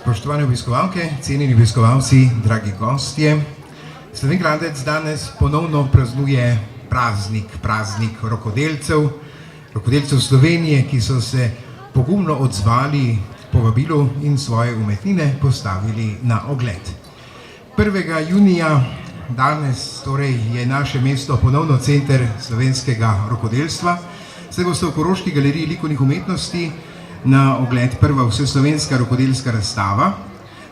Spoštovane obiskovalke, cenjeni obiskovalci, dragi gostje, Slovenj Gradec danes ponovno praznuje praznik rokodelcev Slovenije, ki so se pogumno odzvali povabilu in svoje umetnine postavili na ogled. 1. junija danes torej je naše mesto ponovno center slovenskega rokodelstva, saj boste v Koroški galeriji likovnih umetnosti na ogled prva vseslovenska rokodelska razstava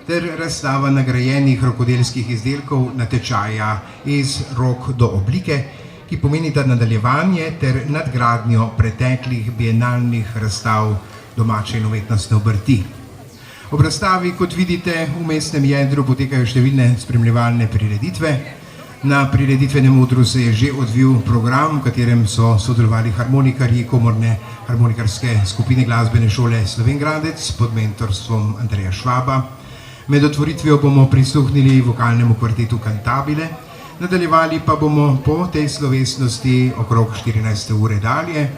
ter razstava nagrajenih rokodelskih izdelkov natečaja Iz rok do oblike, ki pomenita nadaljevanje ter nadgradnjo preteklih bienalnih razstav domače in umetnostne obrti. Ob razstavi, kot vidite, v mestnem jedru potekajo številne spremljevalne prireditve. Na prireditvenem odru se je že odvil program, v katerem so sodelovali harmonikarji komorne harmonikarske skupine glasbene šole Slovenj Gradec pod mentorstvom Andreja Švaba. Med otvoritvijo bomo prisluhnili vokalnemu kvartetu Cantabile, nadaljevali pa bomo po tej slovesnosti okrog 14. ure dalje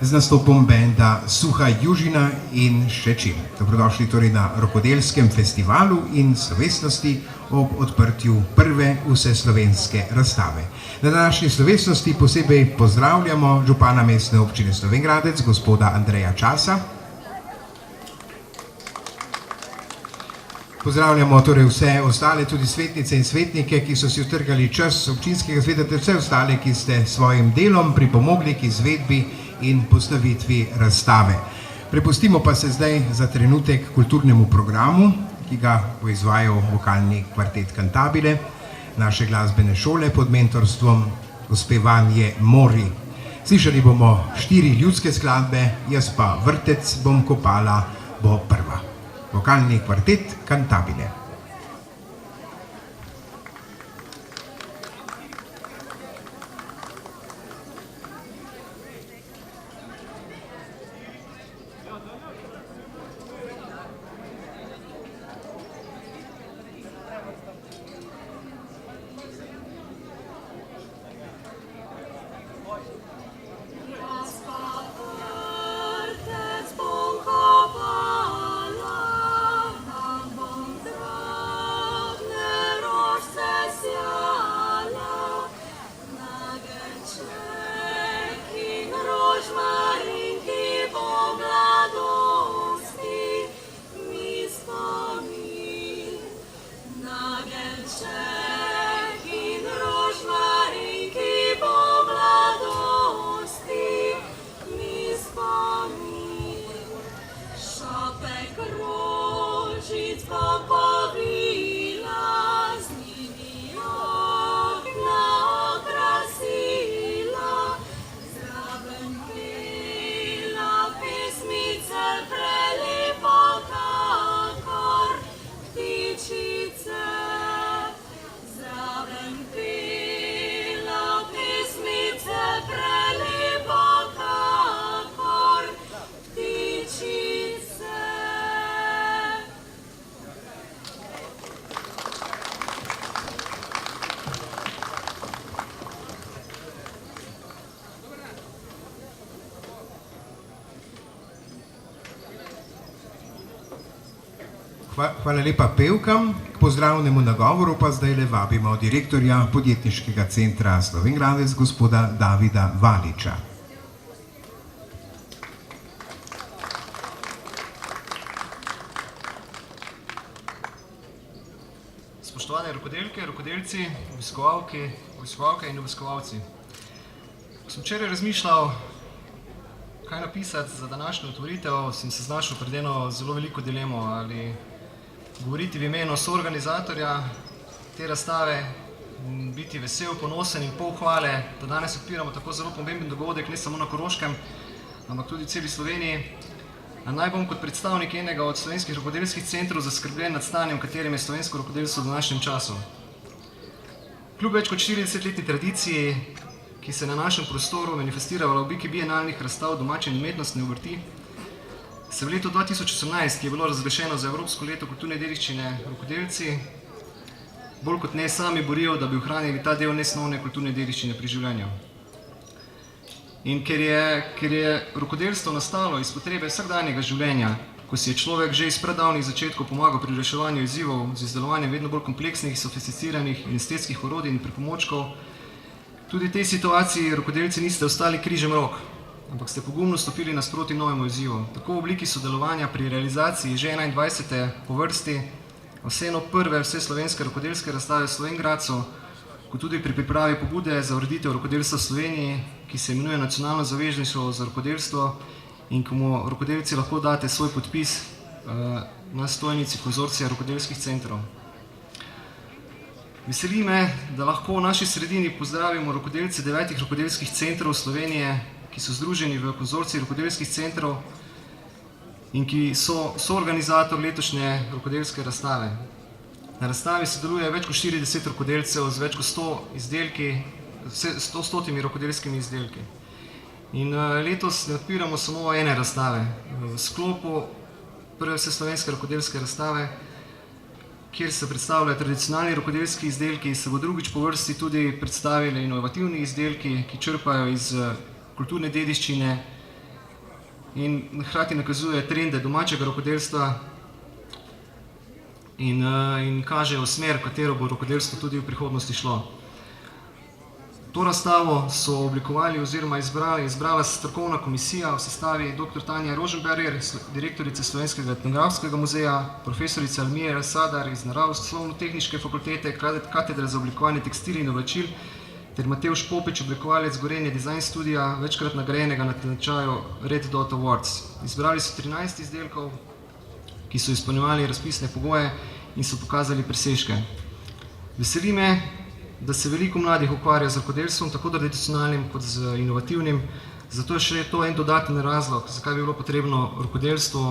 z nastopom benda Suha Južina in še čim. Dobrodošli torej na rokodelskem festivalu in slovesnosti ob odprtju prve vseslovenske razstave. Na današnji slovesnosti posebej pozdravljamo župana mestne občine Slovenj Gradec, gospoda Andreja Časa. Pozdravljamo torej vse ostale, tudi svetnice in svetnike, ki so si utrgali čas občinskega sveta, ter vse ostale, ki ste svojim delom pripomogli k izvedbi in postavitvi razstave. Prepustimo pa se zdaj za trenutek kulturnemu programu, ki ga bo izvajal vokalni kvartet Cantabile, naše glasbene šole pod mentorstvom gospe Vanje Mori. Slišali bomo 4 ljudske skladbe, jaz pa Vrtec bom kopala bo prva. Vokalni kvartet Cantabile. Hvala lepa pevkam. K pozdravnemu nagovoru pa zdaj le vabimo direktorja podjetniškega centra Slovenj Gradec, gospoda Davida Valiča. Spoštovane rokodelke, rokodelci, obiskovalke in obiskovalci. Ko sem včeraj razmišljal, kaj napisati za današnjo otvoritev, sem se znašel pred eno zelo veliko dilemo, ali govoriti v imenu soorganizatorja te razstave, biti vesel, ponosen in pol hvale, da danes odpiramo tako zelo pomemben dogodek, ne samo na Koroškem, ampak tudi v celi Sloveniji. Naj bom kot predstavnik enega od slovenskih rokodelskih centrov zaskrbljen nad stanjem, v katerem je slovensko rokodelstvo v današnjem času. Kljub več kot 40-letni tradiciji, ki se na našem prostoru manifestira v obliki bienalnih razstav domače in umetnostne obrti, se v letu 2018, ki je bilo razglašeno za Evropsko leto kulturne dediščine, rokodelci bolj kot ne sami borijo, da bi ohranili ta del nesnovne kulturne dediščine pri življenju. In ker je rokodelstvo nastalo iz potrebe vsakdanjega življenja, ko si je človek že iz pradavnih začetkov pomagal pri reševanju izzivov z izdelovanjem vedno bolj kompleksnih, sofisticiranih in estetskih orodij in pripomočkov, tudi v tej situaciji rokodelci niste ostali križem rok, ampak ste pogumno stopili nasproti novemu izzivu, tako v obliki sodelovanja pri realizaciji že 21. po vrsti, vseeno prve vseslovenske rokodelske razstave v Slovenj Gradcu, kot tudi pri pripravi pobude za ureditev rokodelstva v Sloveniji, ki se imenuje Nacionalno zavezništvo za rokodelstvo in komu rokodelci lahko date svoj podpis na stojnici konzorcija rokodelskih centrov. Veseli me, da lahko v naši sredini pozdravimo rokodelce 9 rokodelskih centrov Slovenije, ki so združeni v konzorciji rokodelskih centrov in ki so soorganizator letošnje rokodelske razstave. Na razstavi sodeluje več kot 40 rokodelcev z več kot 100 rokodelskimi izdelki. In letos ne odpiramo samo ene razstave. V sklopu prve vseslovenske rokodelske razstave, kjer se predstavljajo tradicionalni rokodelski izdelki, se bo drugič po vrsti tudi predstavili inovativni izdelki, ki črpajo iz kulturne dediščine in hkrati nakazuje trende domačega rokodelstva in kažejo smer, v katero bo rokodelstvo tudi v prihodnosti šlo. To razstavo so oblikovali oziroma izbrala strokovna komisija v sestavi dr. Tanja Roženberger, direktorica Slovenskega etnografskega muzeja, profesorica Almira Sadar iz Naravoslovno-tehniške fakultete, katedra za oblikovanje tekstil in oblačil, ter Matevž Popič, oblikovalec Gorenje Design Studija, večkrat nagrajenega na tečaju Red Dot Awards. Izbrali so 13 izdelkov, ki so izpolnjevali razpisne pogoje in so pokazali presežke. Veseli me, da se veliko mladih ukvarja z rokodelstvom, tako tradicionalnim kot z inovativnim, zato je še to en dodaten razlog, zakaj bi bilo potrebno rokodelstvo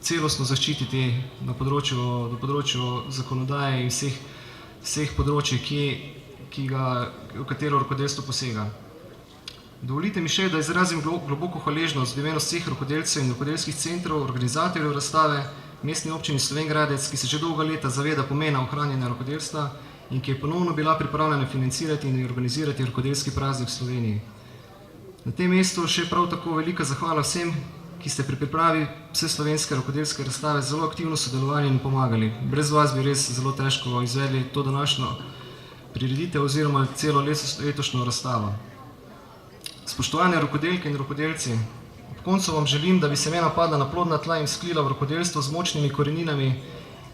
celostno zaščititi na področju zakonodaje in vseh področij, v katero rokodelstvo posega. Dovolite mi še, da izrazim globoko hvaležnost v imenu vseh rokodelcev in rokodelskih centrov, organizatorjev razstave, Mestni občini Slovenj Gradec, ki se že dolga leta zaveda pomena ohranjanja rokodelstva in ki je ponovno bila pripravljena financirati in organizirati rokodelski praznik v Sloveniji. Na tem mestu še prav tako velika zahvala vsem, ki ste pri pripravi vseslovenske rokodelske razstave zelo aktivno sodelovali in pomagali. Brez vas bi res zelo težko izvedli to današnjo prireditev oziroma celo letošnjo razstavo. Spoštovane rokodelke in rokodelci, ob koncu vam želim, da bi semena padla na plodna tla in vzklila v rokodelstvo z močnimi koreninami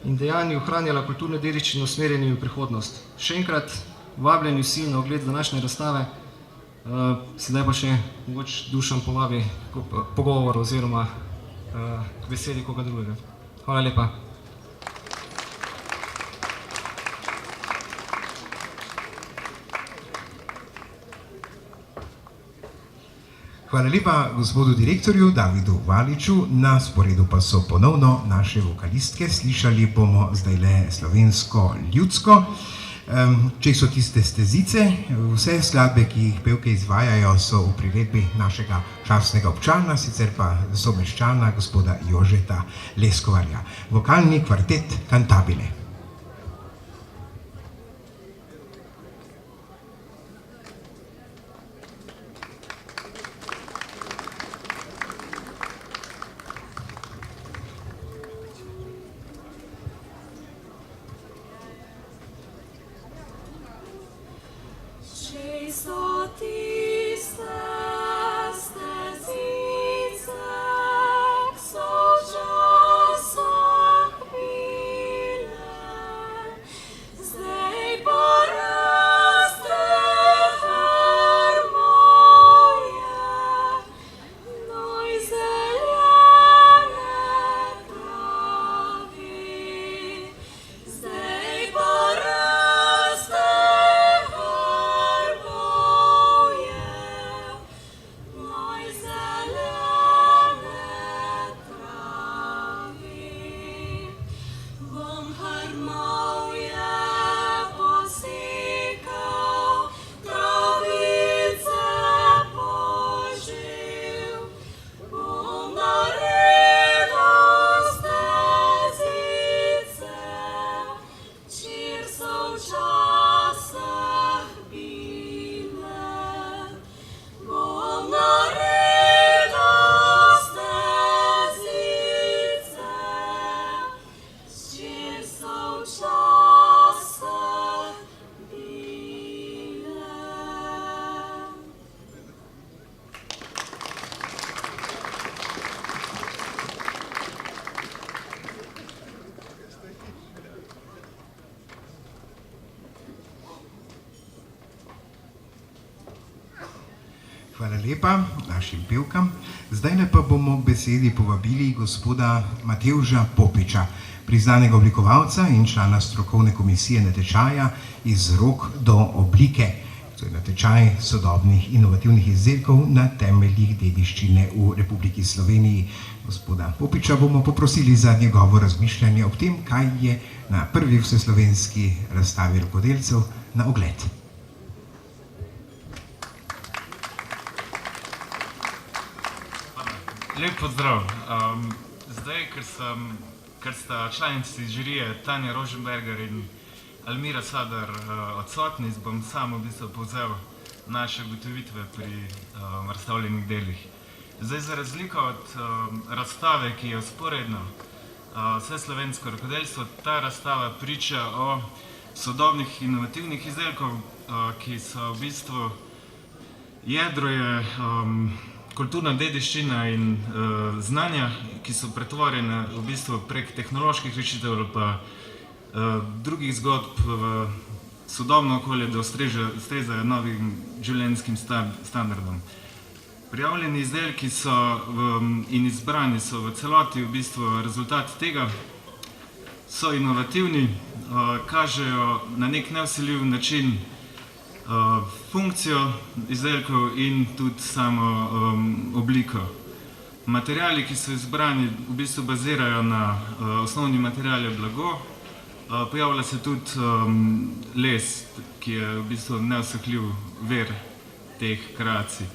in dejanji ohranjala kulturne dediščine usmerjeni v prihodnost. Še enkrat vabljeni vsi na ogled današnje razstave, sedaj pa še mogoče Dušan povabi pogovor oziroma k besedi koga drugega. Hvala lepa. Hvala lepa gospodu direktorju Davidu Valiču, na sporedu pa so ponovno naše vokalistke, slišali bomo zdajle slovensko ljudsko. Če so tiste stezice, vse skladbe, ki jih pevke izvajajo, so v priredbi našega častnega občana, sicer pa someščana gospoda Jožeta Leskovarja. Vokalni kvartet Cantabile. Hvala lepa našim pevkam. Zdaj pa bomo besedi povabili gospoda Matevža Popiča, priznanega oblikovalca in člana strokovne komisije natečaja Iz rok do oblike. To je natečaj sodobnih inovativnih izdelkov na temeljih dediščine v Republiki Sloveniji. Gospoda Popiča bomo poprosili za njegovo razmišljanje ob tem, kaj je na prvi vseslovenski razstavi rokodelcev na ogled. Lep pozdrav. Zdaj, ker sta članici žirije Tanja Roženberger in Almira Sadar odsotni, bom sam v bistvu povzel naše ugotovitve pri razstavljenih delih. Zdaj, za razliko od razstave, ki je vzporedna vseslovensko rokodelstvo, ta razstava priča o sodobnih inovativnih izdelkov, ki so v bistvu jedro je kulturna dediščina in znanja, ki so pretvorjene v bistvu prek tehnoloških rešitev ali pa drugih zgodb v sodobno okolje, da ustrezajo novim življenjskim standardom. Prijavljeni izdelki so in izbrani so v celoti v bistvu rezultat tega, so inovativni, kažejo na nek nevsiljiv način funkcijo izdelkov in tudi samo obliko. Materiali, ki so izbrani, v bistvu bazirajo na osnovni material je blago, pojavlja se tudi les, ki je v bistvu neusahljiv vir teh kreacij.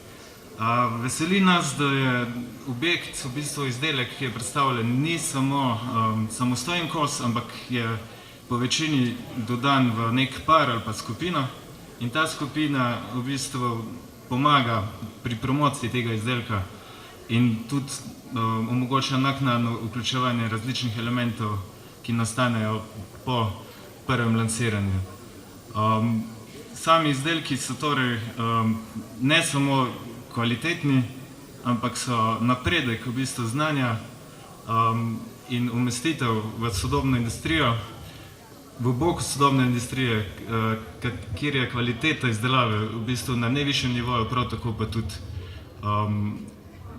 Veseli nas, da je objekt, v bistvu izdelek, ki je predstavljen, ni samo samostojen kos, ampak je po večini dodan v nek par ali pa skupino. In ta skupina v bistvu pomaga pri promociji tega izdelka in tudi omogoča naknadno vključevanje različnih elementov, ki nastanejo po prvem lansiranju. Sami izdelki so torej ne samo kvalitetni, ampak so napredek v bistvu znanja in umestitev v sodobno industrijo, v bok sodobne industrije, kjer je kvaliteta izdelave v bistvu na najvišjem nivoju, prav tako pa tudi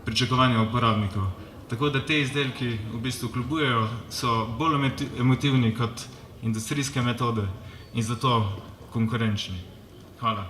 pričakovanja uporabnikov. Tako da te izdelki v bistvu kljubujejo, so bolj emotivni kot industrijske metode in zato konkurenčni. Hvala.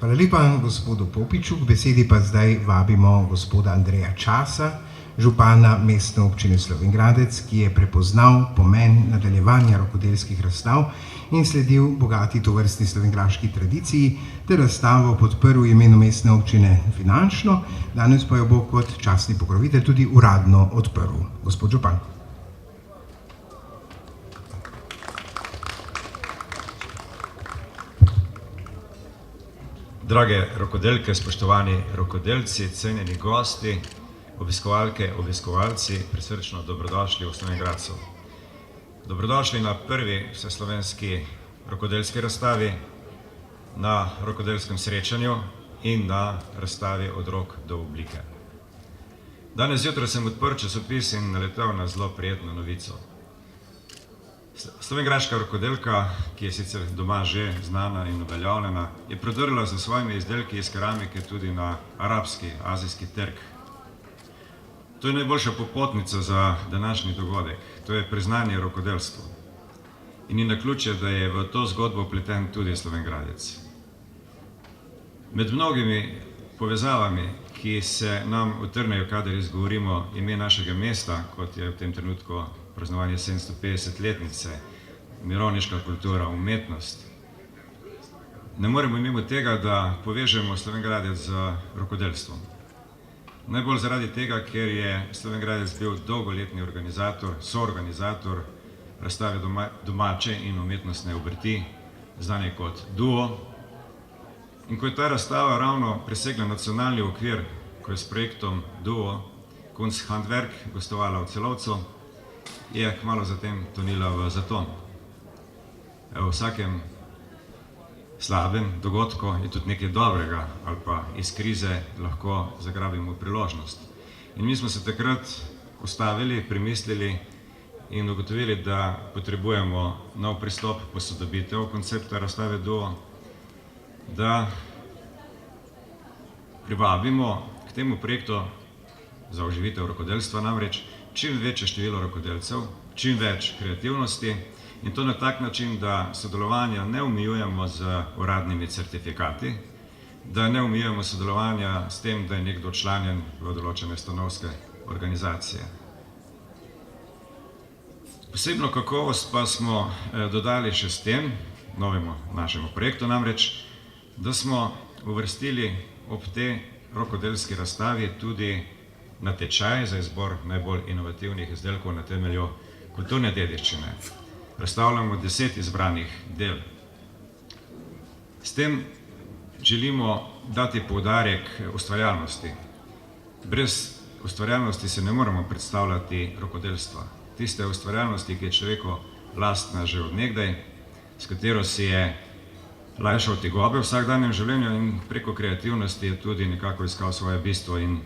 Hvala lepa gospodu Popiču, k besedi pa zdaj vabimo gospoda Andreja Časa, župana Mestne občine Slovenj Gradec, ki je prepoznal pomen nadaljevanja rokodelskih razstav in sledil bogati tovrstni slovenjgraški tradiciji, ter razstavo podprl v imenu Mestne občine finančno, danes pa jo bo kot častni pokrovitelj tudi uradno odprl. Gospod župan. Drage rokodelke, spoštovani rokodelci, cenjeni gosti, obiskovalke, obiskovalci, prisrčno dobrodošli v Slovenj Gradcu. Dobrodošli na prvi vseslovenski rokodelski razstavi, na rokodelskem srečanju in na razstavi Od rok do oblike. Danes zjutraj sem odprl časopis in naletel na zelo prijetno novico. Slovenjgraška rokodelka, ki je sicer doma že znana in uveljavljena, je prodrla z svojimi izdelki iz keramike tudi na arabski, azijski trg. To je najboljša popotnica za današnji dogodek, to je priznanje rokodelstvu. In ni naključje, da je v to zgodbo vpleten tudi Slovenj Gradec. Med mnogimi povezavami, ki se nam utrnejo, kadar izgovorimo ime našega mesta, kot je v tem trenutku praznovanje 750-letnice, mirovniška kultura, umetnost. Ne moremo mimo tega, da povežemo Slovenj Gradec z rokodelstvom. Najbolj zaradi tega, ker je Slovenj Gradec bil dolgoletni organizator, soorganizator razstave domače in umetnostne obrti, znane kot Duo. In ko je ta razstava ravno presegla nacionalni okvir, ko je s projektom Duo Kunsthandwerk gostovala v Celovcu, je kmalu zatem tonila v zaton. V vsakem slabem dogodku je tudi nekaj dobrega, ali pa iz krize lahko zagrabimo priložnost. In mi smo se takrat ustavili, premislili in ugotovili, da potrebujemo nov pristop, posodobitev koncepta razstave Duo, da privabimo k temu projektu za oživitev rokodelstva namreč čim večje število rokodelcev, čim več kreativnosti in to na tak način, da sodelovanja ne omejujemo z uradnimi certifikati, da ne omejujemo sodelovanja s tem, da je nekdo članjen v določene stanovske organizacije. Posebno kakovost pa smo dodali še s tem novemu našemu projektu, namreč, da smo uvrstili ob tej rokodelski razstavi tudi natečaj za izbor najbolj inovativnih izdelkov na temelju kulturne dediščine. Razstavljamo 10 izbranih del. S tem želimo dati poudarek ustvarjalnosti. Brez ustvarjalnosti se ne moremo predstavljati rokodelstva. Tiste ustvarjalnosti, ki je človeku lastna že od nekdaj, s katero si je lajšal tegobe v vsakdanjem življenju in preko kreativnosti je tudi nekako iskal svoje bistvo in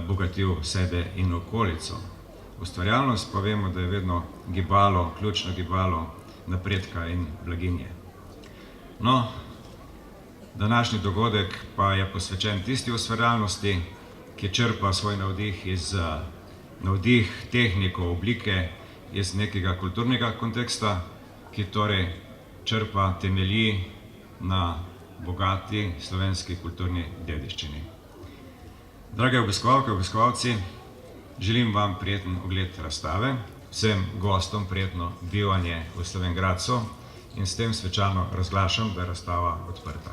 bogatil sebe in okolico. Ustvarjalnost pa vemo, da je vedno gibalo, ključno gibalo napredka in blaginje. No, današnji dogodek pa je posvečen tisti ustvarjalnosti, ki črpa svoj navdih tehniko, oblike iz nekega kulturnega konteksta, ki torej črpa temelji na bogati slovenski kulturni dediščini. Drage obiskovalke, obiskovalci, želim vam prijeten ogled razstave, vsem gostom prijetno bivanje v Slovenj Gradcu in s tem svečano razglašam, da je razstava odprta.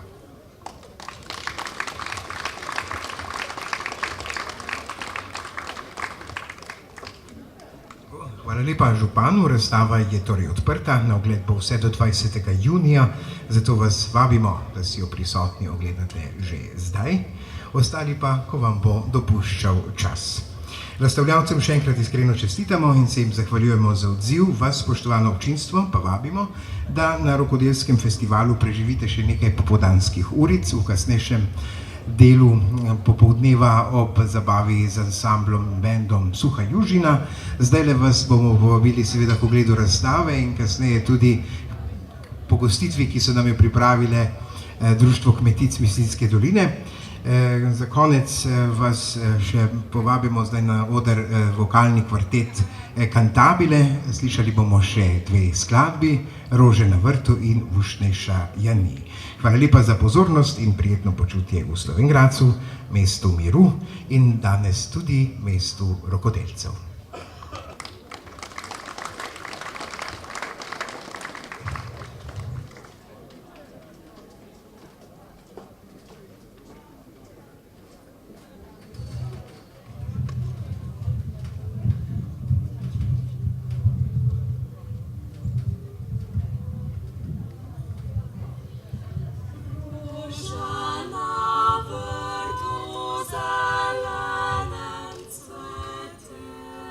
Hvala lepa županu, razstava je torej odprta, na ogled bo vse do 20. junija, zato vas vabimo, da si jo prisotni ogledate že zdaj, ostali pa, ko vam bo dopuščal čas. Razstavljavcem še enkrat iskreno čestitamo in se jim zahvaljujemo za odziv, vas, spoštovano občinstvo, pa vabimo, da na rokodelskem festivalu preživite še nekaj popoldanskih uric v kasnejšem delu popoldneva ob zabavi z ansamblom bendom Suha Južina. Zdajle vas bomo povabili seveda k ogledu razstave in kasneje tudi pogostitvi, ki so nam jo pripravile Društvo kmetic Mislinjske doline. Za konec vas še povabimo zdaj na oder vokalni kvartet Cantabile. Slišali bomo še 2 skladbi, Rože na vrtu in Vušnejša Jani. Hvala lepa za pozornost in prijetno počutje v Slovenj Gradcu, mestu miru in danes tudi mestu rokodelcev. Róża na wyrtu zelenem cwety.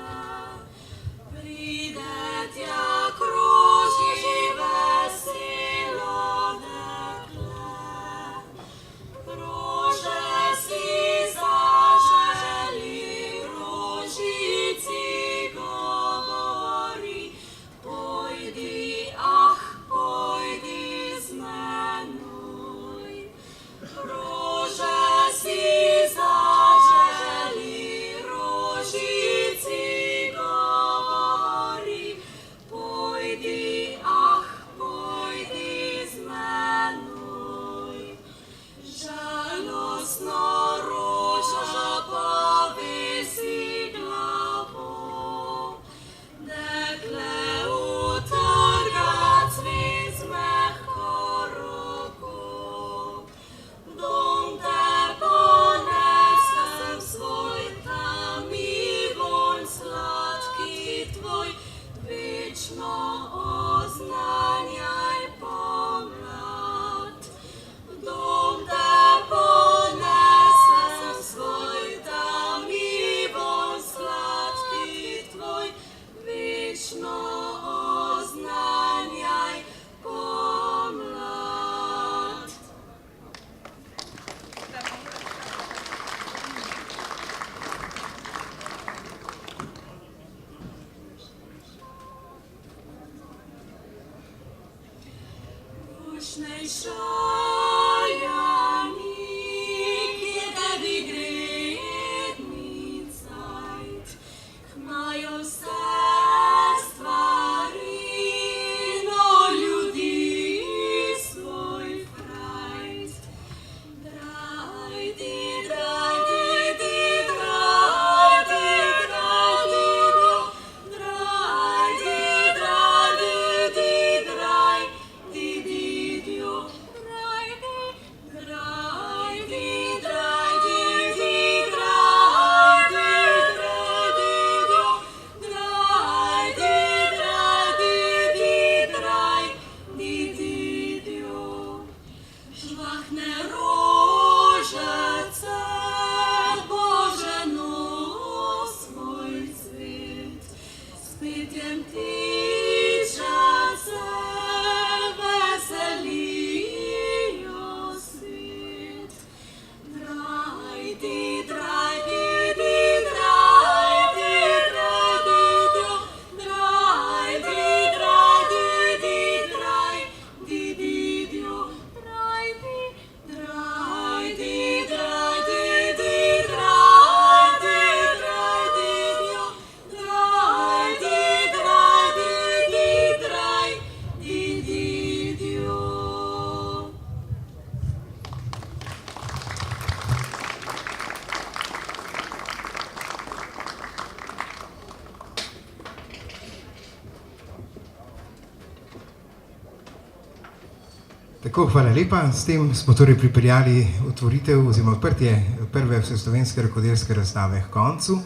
Tako, hvala lepa. S tem smo torej pripeljali otvoritev oziroma odprtje prve vseslovenske rokodelske razstave h koncu.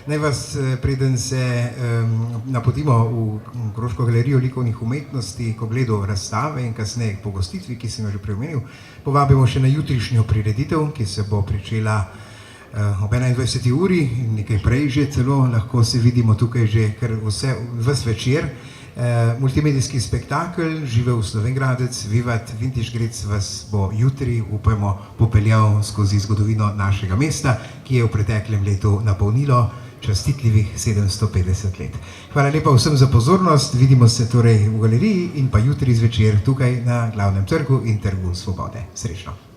Naj vas, preden se napotimo v Koroško galerijo likovnih umetnosti k ogledu razstave in kasneje k pogostitvi, ki sem jo že preomenil, povabimo še na jutrišnjo prireditev, ki se bo pričela ob 21. uri, nekaj prej že celo, lahko se vidimo tukaj že kar ves večer. Multimedijski spektakel Živel Slovengradec, Vivat Vintage Grec vas bo jutri, upajmo, popeljal skozi zgodovino našega mesta, ki je v preteklem letu napolnilo častitljivih 750 let. Hvala lepa vsem za pozornost, vidimo se torej v galeriji in pa jutri zvečer tukaj na Glavnem trgu in Trgu Svobode. Srečno!